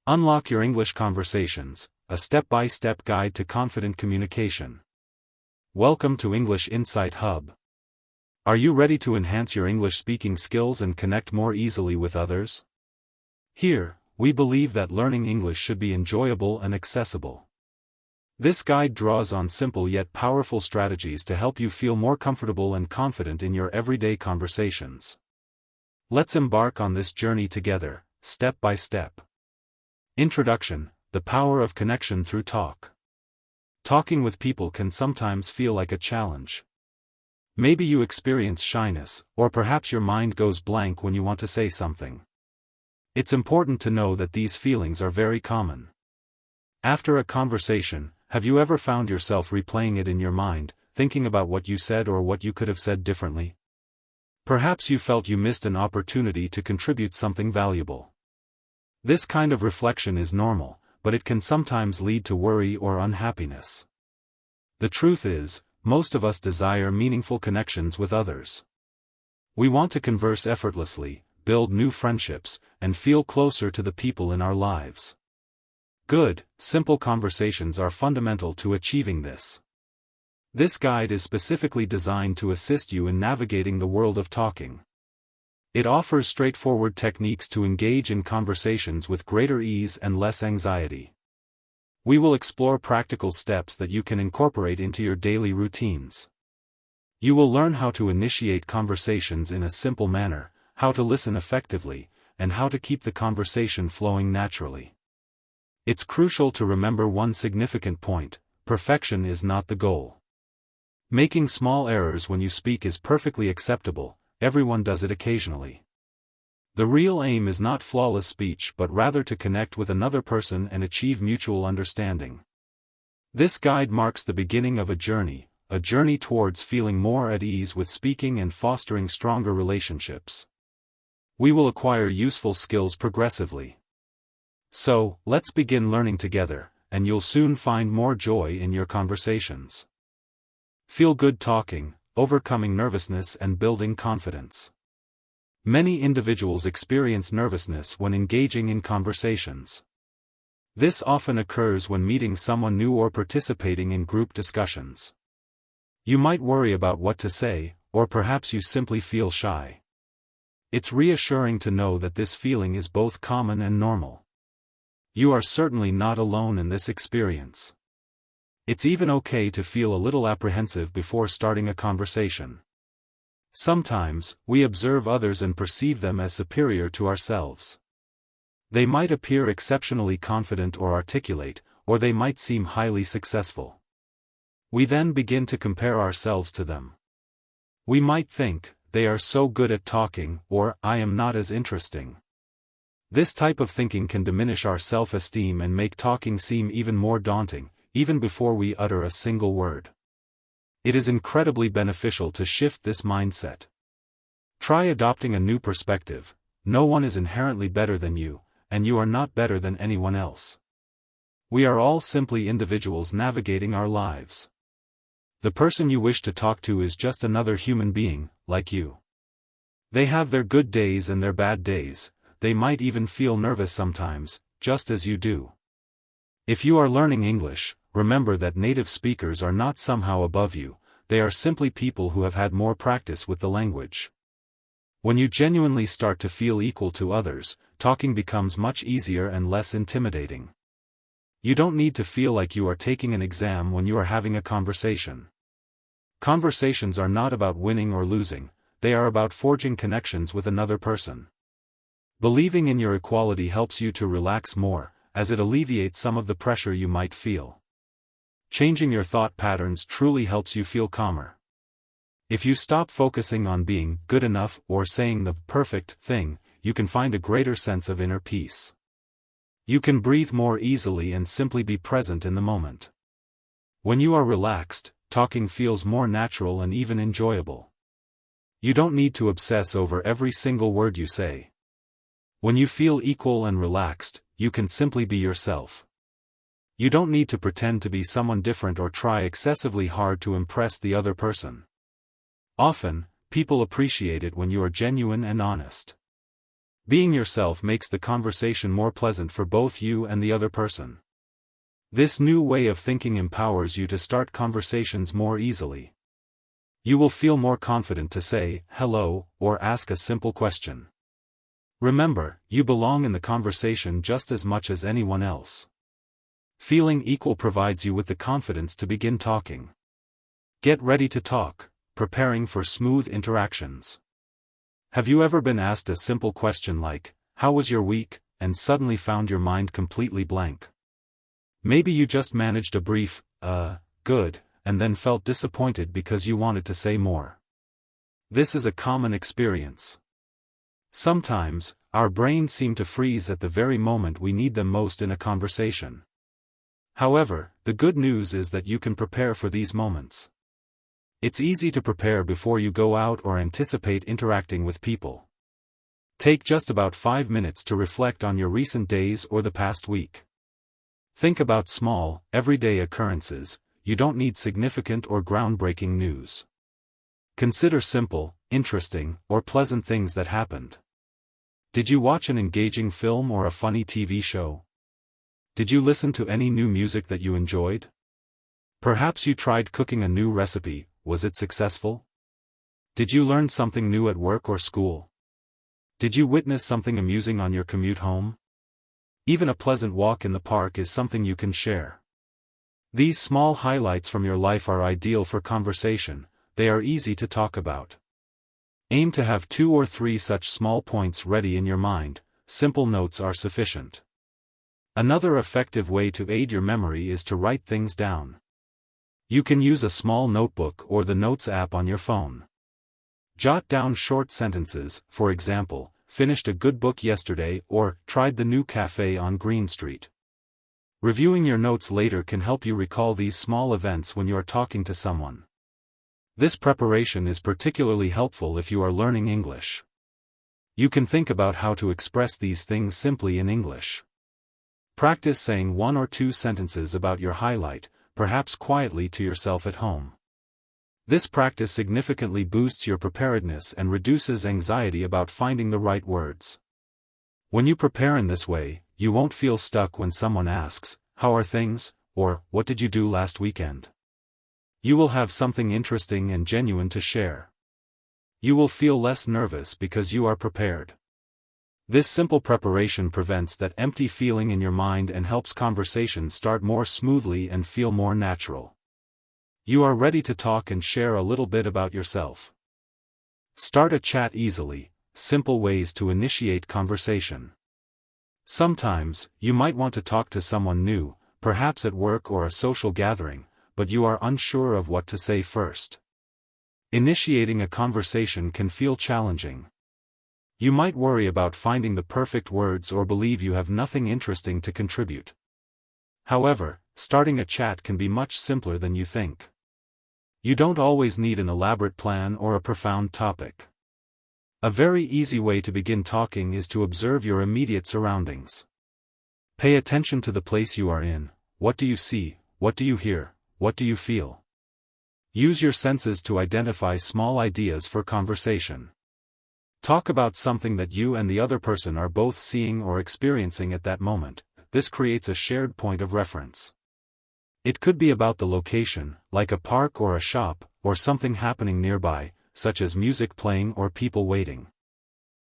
Unlock Your English Conversations, a step-by-step guide to confident communication. Welcome to English Insight Hub. Are you ready to enhance your English speaking skills and connect more easily with others? Here, we believe that learning English should be enjoyable and accessible. This guide draws on simple yet powerful strategies to help you feel more comfortable and confident in your everyday conversations. Let's embark on this journey together, step by step. Introduction: The power of connection through talk. Talking with people can sometimes feel like a challenge. Maybe you experience shyness, or perhaps your mind goes blank when you want to say something. It's important to know that these feelings are very common. After a conversation, have you ever found yourself replaying it in your mind, thinking about what you said or what you could have said differently? Perhaps you felt you missed an opportunity to contribute something valuable. This kind of reflection is normal, but it can sometimes lead to worry or unhappiness. The truth is, most of us desire meaningful connections with others. We want to converse effortlessly, build new friendships, and feel closer to the people in our lives. Good, simple conversations are fundamental to achieving this. This guide is specifically designed to assist you in navigating the world of talking. It offers straightforward techniques to engage in conversations with greater ease and less anxiety. We will explore practical steps that you can incorporate into your daily routines. You will learn how to initiate conversations in a simple manner, how to listen effectively, and how to keep the conversation flowing naturally. It's crucial to remember one significant point: perfection is not the goal. Making small errors when you speak is perfectly acceptable. Everyone does it occasionally. The real aim is not flawless speech but rather to connect with another person and achieve mutual understanding. This guide marks the beginning of a journey towards feeling more at ease with speaking and fostering stronger relationships. We will acquire useful skills progressively. So, let's begin learning together, and you'll soon find more joy in your conversations. Feel good talking, overcoming nervousness and building confidence. Many individuals experience nervousness when engaging in conversations. This often occurs when meeting someone new or participating in group discussions. You might worry about what to say, or perhaps you simply feel shy. It's reassuring to know that this feeling is both common and normal. You are certainly not alone in this experience. It's even okay to feel a little apprehensive before starting a conversation. Sometimes, we observe others and perceive them as superior to ourselves. They might appear exceptionally confident or articulate, or they might seem highly successful. We then begin to compare ourselves to them. We might think, they are so good at talking, or I am not as interesting. This type of thinking can diminish our self-esteem and make talking seem even more daunting, even before we utter a single word. It is incredibly beneficial to shift this mindset. Try adopting a new perspective: no one is inherently better than you, and you are not better than anyone else. We are all simply individuals navigating our lives. The person you wish to talk to is just another human being, like you. They have their good days and their bad days, they might even feel nervous sometimes, just as you do. If you are learning English, remember that native speakers are not somehow above you, they are simply people who have had more practice with the language. When you genuinely start to feel equal to others, talking becomes much easier and less intimidating. You don't need to feel like you are taking an exam when you are having a conversation. Conversations are not about winning or losing, they are about forging connections with another person. Believing in your equality helps you to relax more, as it alleviates some of the pressure you might feel. Changing your thought patterns truly helps you feel calmer. If you stop focusing on being good enough or saying the perfect thing, you can find a greater sense of inner peace. You can breathe more easily and simply be present in the moment. When you are relaxed, talking feels more natural and even enjoyable. You don't need to obsess over every single word you say. When you feel equal and relaxed, you can simply be yourself. You don't need to pretend to be someone different or try excessively hard to impress the other person. Often, people appreciate it when you are genuine and honest. Being yourself makes the conversation more pleasant for both you and the other person. This new way of thinking empowers you to start conversations more easily. You will feel more confident to say, hello, or ask a simple question. Remember, you belong in the conversation just as much as anyone else. Feeling equal provides you with the confidence to begin talking. Get ready to talk, preparing for smooth interactions. Have you ever been asked a simple question like, "How was your week?" and suddenly found your mind completely blank? Maybe you just managed a brief, good, and then felt disappointed because you wanted to say more. This is a common experience. Sometimes, our brains seem to freeze at the very moment we need them most in a conversation. However, the good news is that you can prepare for these moments. It's easy to prepare before you go out or anticipate interacting with people. Take just about 5 minutes to reflect on your recent days or the past week. Think about small, everyday occurrences. You don't need significant or groundbreaking news. Consider simple, interesting, or pleasant things that happened. Did you watch an engaging film or a funny TV show? Did you listen to any new music that you enjoyed? Perhaps you tried cooking a new recipe. Was it successful? Did you learn something new at work or school? Did you witness something amusing on your commute home? Even a pleasant walk in the park is something you can share. These small highlights from your life are ideal for conversation. They are easy to talk about. Aim to have 2 or 3 such small points ready in your mind. Simple notes are sufficient. Another effective way to aid your memory is to write things down. You can use a small notebook or the Notes app on your phone. Jot down short sentences, for example, finished a good book yesterday or tried the new cafe on Green Street. Reviewing your notes later can help you recall these small events when you are talking to someone. This preparation is particularly helpful if you are learning English. You can think about how to express these things simply in English. Practice saying 1 or 2 sentences about your highlight, perhaps quietly to yourself at home. This practice significantly boosts your preparedness and reduces anxiety about finding the right words. When you prepare in this way, you won't feel stuck when someone asks, "How are things?" or "What did you do last weekend?" You will have something interesting and genuine to share. You will feel less nervous because you are prepared. This simple preparation prevents that empty feeling in your mind and helps conversations start more smoothly and feel more natural. You are ready to talk and share a little bit about yourself. Start a chat easily. Simple ways to initiate conversation. Sometimes, you might want to talk to someone new, perhaps at work or a social gathering, but you are unsure of what to say first. Initiating a conversation can feel challenging. You might worry about finding the perfect words or believe you have nothing interesting to contribute. However, starting a chat can be much simpler than you think. You don't always need an elaborate plan or a profound topic. A very easy way to begin talking is to observe your immediate surroundings. Pay attention to the place you are in. What do you see? What do you hear? What do you feel? Use your senses to identify small ideas for conversation. Talk about something that you and the other person are both seeing or experiencing at that moment. This creates a shared point of reference. It could be about the location, like a park or a shop, or something happening nearby, such as music playing or people waiting.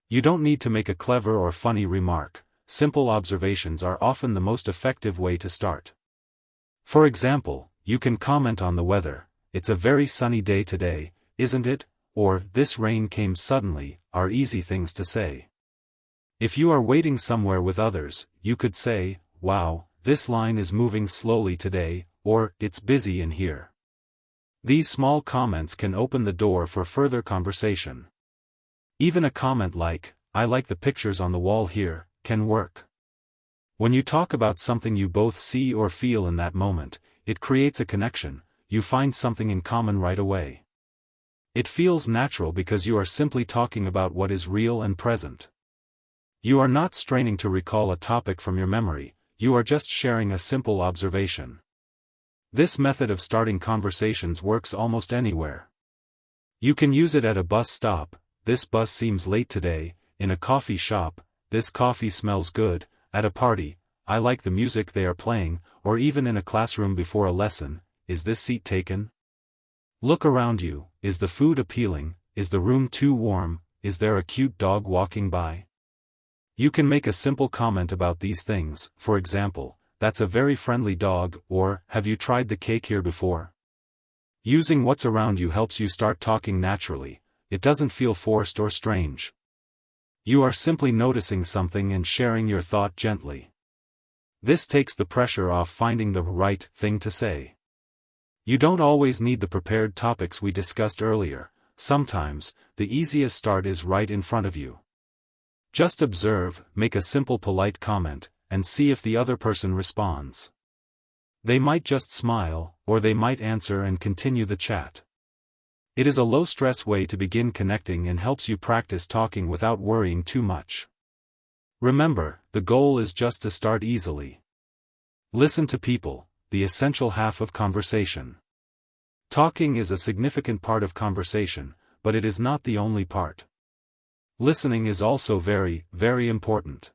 You don't need to make a clever or funny remark. Simple observations are often the most effective way to start. For example, you can comment on the weather. "It's a very sunny day today, isn't it?" or "This rain came suddenly," are easy things to say. If you are waiting somewhere with others, you could say, "Wow, this line is moving slowly today," or "It's busy in here." These small comments can open the door for further conversation. Even a comment like, "I like the pictures on the wall here," can work. When you talk about something you both see or feel in that moment, it creates a connection. You find something in common right away. It feels natural because you are simply talking about what is real and present. You are not straining to recall a topic from your memory, you are just sharing a simple observation. This method of starting conversations works almost anywhere. You can use it at a bus stop. "This bus seems late today, in a coffee shop, "This coffee smells good," at a party, "I like the music they are playing," or even in a classroom before a lesson, "Is this seat taken?" Look around you, is the food appealing, is the room too warm, is there a cute dog walking by? You can make a simple comment about these things, for example, "That's a very friendly dog," or "Have you tried the cake here before?" Using what's around you helps you start talking naturally. It doesn't feel forced or strange. You are simply noticing something and sharing your thought gently. This takes the pressure off finding the right thing to say. You don't always need the prepared topics we discussed earlier. Sometimes, the easiest start is right in front of you. Just observe, make a simple polite comment, and see if the other person responds. They might just smile, or they might answer and continue the chat. It is a low-stress way to begin connecting and helps you practice talking without worrying too much. Remember, the goal is just to start easily. Listen to people, the essential half of conversation. Talking is a significant part of conversation, but it is not the only part. Listening is also very, very important.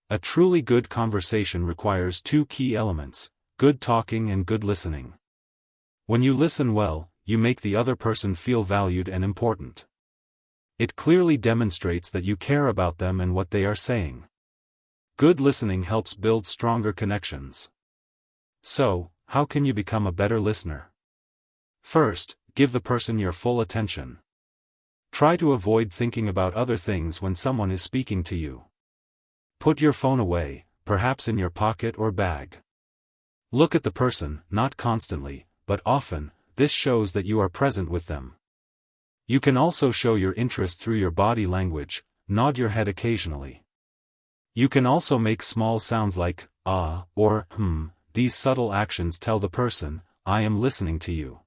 A truly good conversation requires two key elements: good talking and good listening. When you listen well, you make the other person feel valued and important. It clearly demonstrates that you care about them and what they are saying. Good listening helps build stronger connections. So, how can you become a better listener? First, give the person your full attention. Try to avoid thinking about other things when someone is speaking to you. Put your phone away, perhaps in your pocket or bag. Look at the person, not constantly, but often. This shows that you are present with them. You can also show your interest through your body language. Nod your head occasionally. You can also make small sounds like "ah" or "hmm." These subtle actions tell the person, "I am listening to you."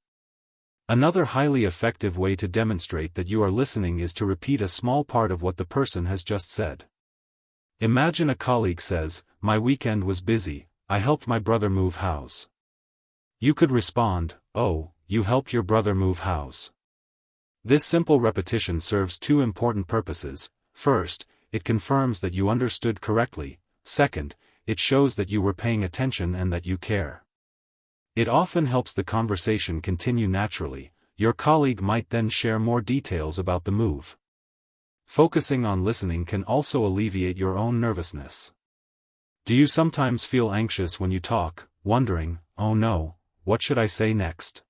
Another highly effective way to demonstrate that you are listening is to repeat a small part of what the person has just said. Imagine a colleague says, "My weekend was busy, I helped my brother move house." You could respond, "Oh, you helped your brother move house." This simple repetition serves two important purposes. First, it confirms that you understood correctly. Second, it shows that you were paying attention and that you care. It often helps the conversation continue naturally. Your colleague might then share more details about the move. Focusing on listening can also alleviate your own nervousness. Do you sometimes feel anxious when you talk, wondering, "Oh no, what should I say next?"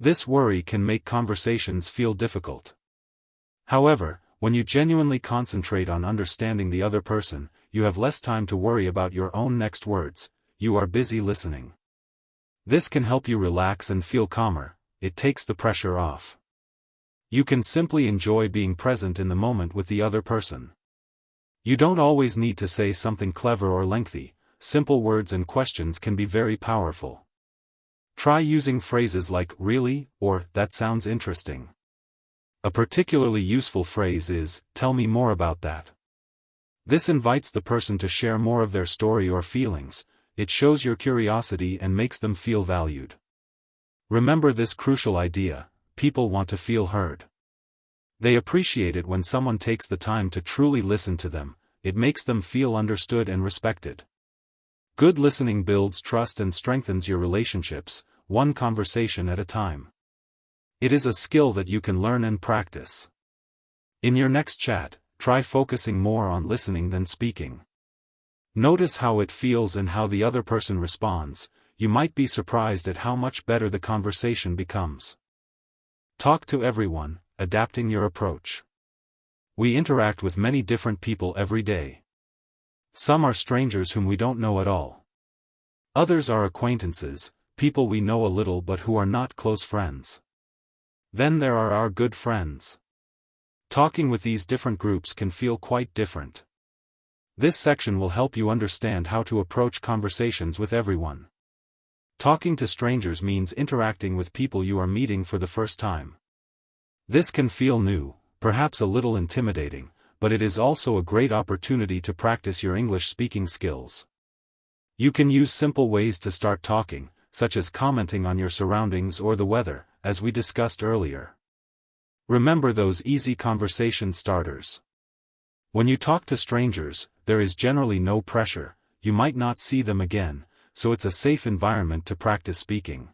This worry can make conversations feel difficult. However, when you genuinely concentrate on understanding the other person, you have less time to worry about your own next words. You are busy listening. This can help you relax and feel calmer. It takes the pressure off. You can simply enjoy being present in the moment with the other person. You don't always need to say something clever or lengthy. Simple words and questions can be very powerful. Try using phrases like "really" or "that sounds interesting." A particularly useful phrase is, "Tell me more about that." This invites the person to share more of their story or feelings. It shows your curiosity and makes them feel valued. Remember this crucial idea: people want to feel heard. They appreciate it when someone takes the time to truly listen to them. It makes them feel understood and respected. Good listening builds trust and strengthens your relationships, one conversation at a time. It is a skill that you can learn and practice. In your next chat, try focusing more on listening than speaking. Notice how it feels and how the other person responds. You might be surprised at how much better the conversation becomes. Talk to everyone, adapting your approach. We interact with many different people every day. Some are strangers whom we don't know at all. Others are acquaintances, people we know a little but who are not close friends. Then there are our good friends. Talking with these different groups can feel quite different. This section will help you understand how to approach conversations with everyone. Talking to strangers means interacting with people you are meeting for the first time. This can feel new, perhaps a little intimidating, but it is also a great opportunity to practice your English speaking skills. You can use simple ways to start talking, such as commenting on your surroundings or the weather, as we discussed earlier. Remember those easy conversation starters. When you talk to strangers, there is generally no pressure, you might not see them again, so it's a safe environment to practice speaking.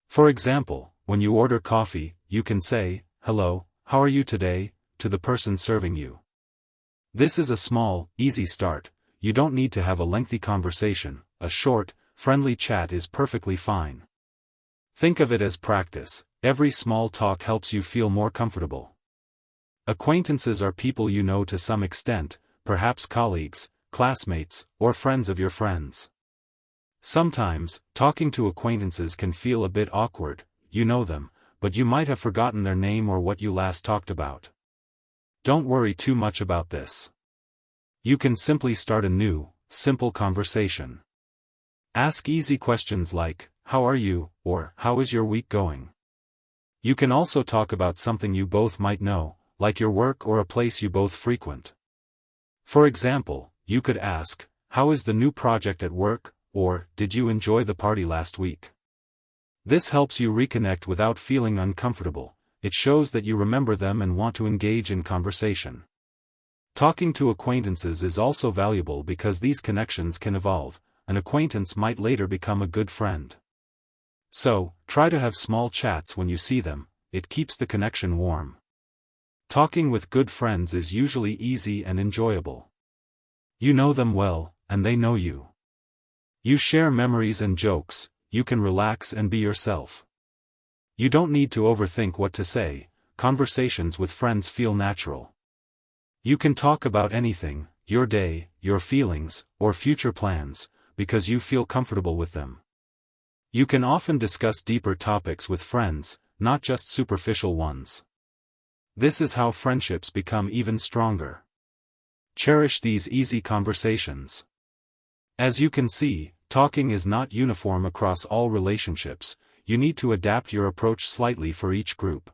For example, when you order coffee, you can say, "Hello, how are you today?" to the person serving you. This is a small, easy start. You don't need to have a lengthy conversation, a short, friendly chat is perfectly fine. Think of it as practice, every small talk helps you feel more comfortable. Acquaintances are people you know to some extent, perhaps colleagues, classmates, or friends of your friends. Sometimes, talking to acquaintances can feel a bit awkward, you know them, but you might have forgotten their name or what you last talked about. Don't worry too much about this. You can simply start a new, simple conversation. Ask easy questions like, "How are you?" or "How is your week going?" You can also talk about something you both might know, like your work or a place you both frequent. For example, you could ask, "How is the new project at work?" or "Did you enjoy the party last week?" This helps you reconnect without feeling uncomfortable. It shows that you remember them and want to engage in conversation. Talking to acquaintances is also valuable because these connections can evolve. An acquaintance might later become a good friend. So, try to have small chats when you see them, it keeps the connection warm. Talking with good friends is usually easy and enjoyable. You know them well, and they know you. You share memories and jokes, you can relax and be yourself. You don't need to overthink what to say, conversations with friends feel natural. You can talk about anything, your day, your feelings, or future plans, because you feel comfortable with them. You can often discuss deeper topics with friends, not just superficial ones. This is how friendships become even stronger. Cherish these easy conversations. As you can see, talking is not uniform across all relationships. You need to adapt your approach slightly for each group.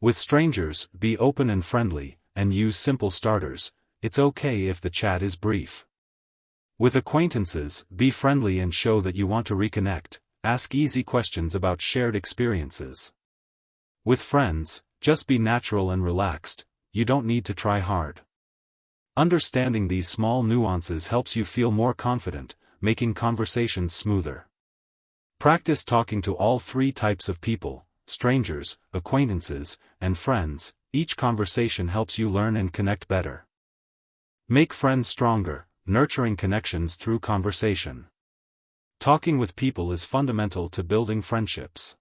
With strangers, be open and friendly, and use simple starters. It's okay if the chat is brief. With acquaintances, be friendly and show that you want to reconnect. Ask easy questions about shared experiences. With friends, just be natural and relaxed, you don't need to try hard. Understanding these small nuances helps you feel more confident, making conversations smoother. Practice talking to all three types of people, strangers, acquaintances, and friends. Each conversation helps you learn and connect better. Make friends stronger, nurturing connections through conversation. Talking with people is fundamental to building friendships.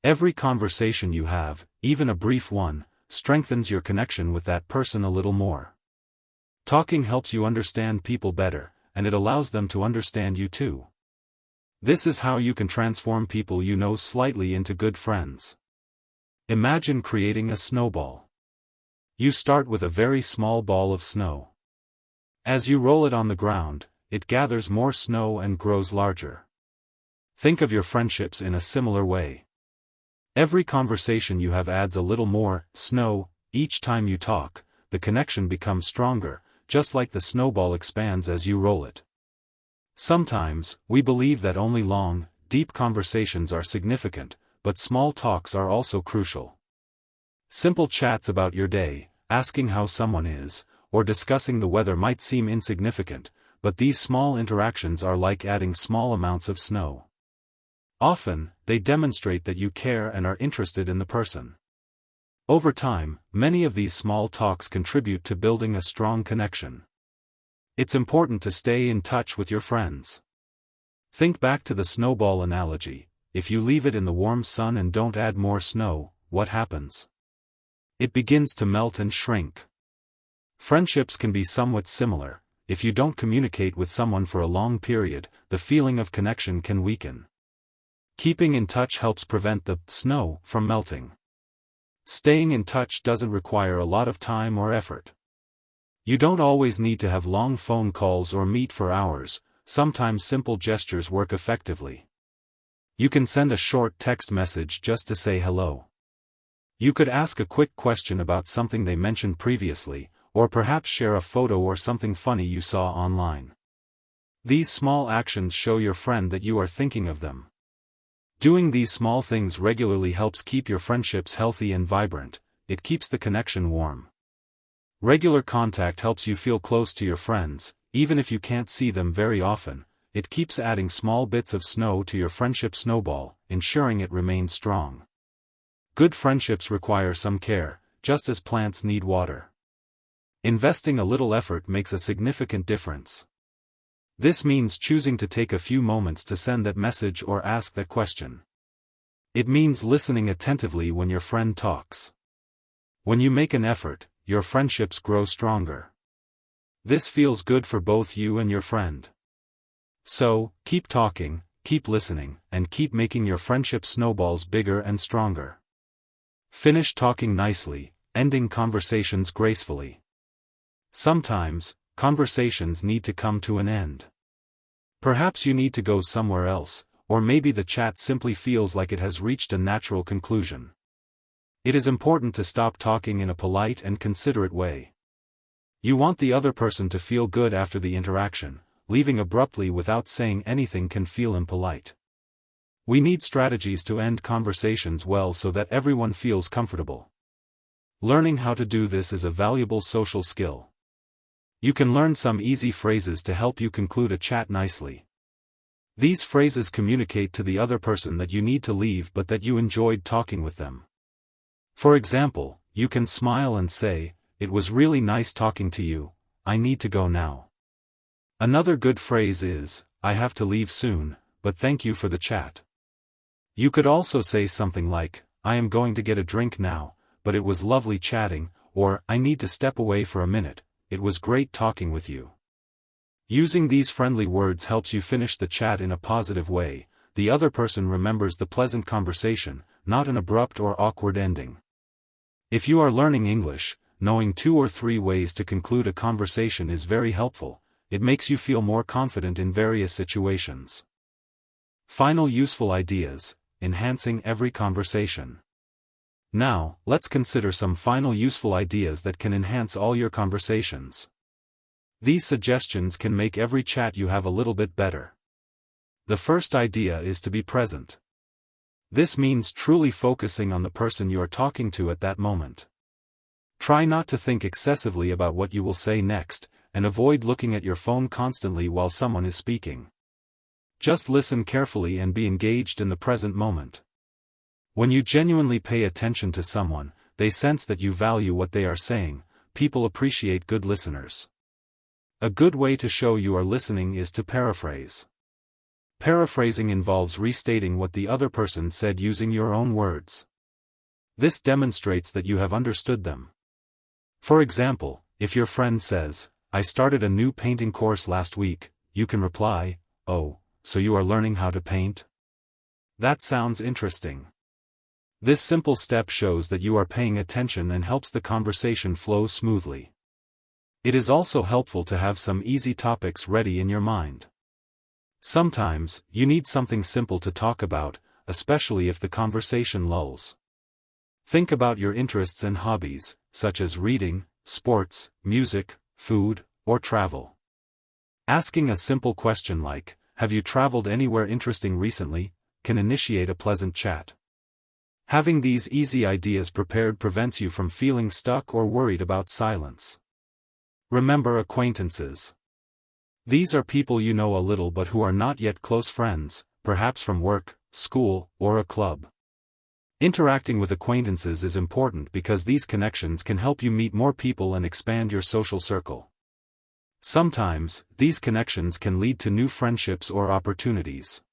Every conversation you have, even a brief one, strengthens your connection with that person a little more. Talking helps you understand people better, and it allows them to understand you too. This is how you can transform people you know slightly into good friends. Imagine creating a snowball. You start with a very small ball of snow. As you roll it on the ground, it gathers more snow and grows larger. Think of your friendships in a similar way. Every conversation you have adds a little more snow. Each time you talk, the connection becomes stronger, just like the snowball expands as you roll it. Sometimes, we believe that only long, deep conversations are significant, but small talks are also crucial. Simple chats about your day, asking how someone is, or discussing the weather might seem insignificant, but these small interactions are like adding small amounts of snow. Often, they demonstrate that you care and are interested in the person. Over time, many of these small talks contribute to building a strong connection. It's important to stay in touch with your friends. Think back to the snowball analogy. If you leave it in the warm sun and don't add more snow, what happens? It begins to melt and shrink. Friendships can be somewhat similar. If you don't communicate with someone for a long period, the feeling of connection can weaken. Keeping in touch helps prevent the snow from melting. Staying in touch doesn't require a lot of time or effort. You don't always need to have long phone calls or meet for hours, sometimes simple gestures work effectively. You can send a short text message just to say hello. You could ask a quick question about something they mentioned previously, or perhaps share a photo or something funny you saw online. These small actions show your friend that you are thinking of them. Doing these small things regularly helps keep your friendships healthy and vibrant. It keeps the connection warm. Regular contact helps you feel close to your friends, even if you can't see them very often. It keeps adding small bits of snow to your friendship snowball, ensuring it remains strong. Good friendships require some care, just as plants need water. Investing a little effort makes a significant difference. This means choosing to take a few moments to send that message or ask that question. It means listening attentively when your friend talks. When you make an effort, your friendships grow stronger. This feels good for both you and your friend. So, keep talking, keep listening, and keep making your friendship snowballs bigger and stronger. Finish talking nicely, ending conversations gracefully. Sometimes, conversations need to come to an end. Perhaps you need to go somewhere else, or maybe the chat simply feels like it has reached a natural conclusion. It is important to stop talking in a polite and considerate way. You want the other person to feel good after the interaction. Leaving abruptly without saying anything can feel impolite. We need strategies to end conversations well so that everyone feels comfortable. Learning how to do this is a valuable social skill. You can learn some easy phrases to help you conclude a chat nicely. These phrases communicate to the other person that you need to leave but that you enjoyed talking with them. For example, you can smile and say, "It was really nice talking to you, I need to go now." Another good phrase is, "I have to leave soon, but thank you for the chat." You could also say something like, "I am going to get a drink now, but it was lovely chatting," or, "I need to step away for a minute, it was great talking with you." Using these friendly words helps you finish the chat in a positive way. The other person remembers the pleasant conversation, not an abrupt or awkward ending. If you are learning English, knowing 2 or 3 ways to conclude a conversation is very helpful. It makes you feel more confident in various situations. Final useful ideas, enhancing every conversation. Now, let's consider some final useful ideas that can enhance all your conversations. These suggestions can make every chat you have a little bit better. The first idea is to be present. This means truly focusing on the person you are talking to at that moment. Try not to think excessively about what you will say next, and avoid looking at your phone constantly while someone is speaking. Just listen carefully and be engaged in the present moment. When you genuinely pay attention to someone, they sense that you value what they are saying. People appreciate good listeners. A good way to show you are listening is to paraphrase. Paraphrasing involves restating what the other person said using your own words. This demonstrates that you have understood them. For example, if your friend says, "I started a new painting course last week," you can reply, "Oh, so you are learning how to paint? That sounds interesting." This simple step shows that you are paying attention and helps the conversation flow smoothly. It is also helpful to have some easy topics ready in your mind. Sometimes, you need something simple to talk about, especially if the conversation lulls. Think about your interests and hobbies, such as reading, sports, music, food, or travel. Asking a simple question like, "Have you traveled anywhere interesting recently?" can initiate a pleasant chat. Having these easy ideas prepared prevents you from feeling stuck or worried about silence. Remember acquaintances. These are people you know a little but who are not yet close friends, perhaps from work, school, or a club. Interacting with acquaintances is important because these connections can help you meet more people and expand your social circle. Sometimes, these connections can lead to new friendships or opportunities.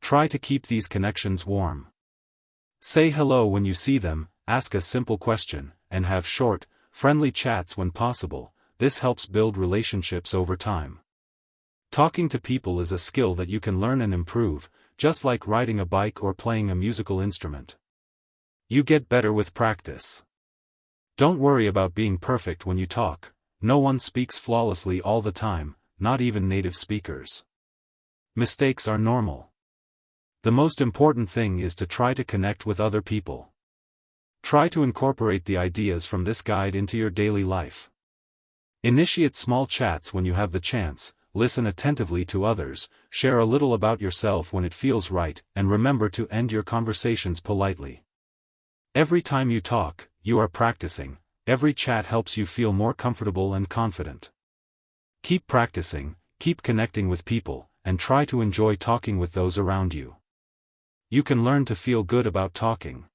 Try to keep these connections warm. Say hello when you see them, ask a simple question, and have short, friendly chats when possible. This helps build relationships over time. Talking to people is a skill that you can learn and improve, just like riding a bike or playing a musical instrument. You get better with practice. Don't worry about being perfect when you talk. No one speaks flawlessly all the time, not even native speakers. Mistakes are normal. The most important thing is to try to connect with other people. Try to incorporate the ideas from this guide into your daily life. Initiate small chats when you have the chance, listen attentively to others, share a little about yourself when it feels right, and remember to end your conversations politely. Every time you talk, you are practicing, Every chat helps you feel more comfortable and confident. Keep practicing, keep connecting with people, and try to enjoy talking with those around you. You can learn to feel good about talking.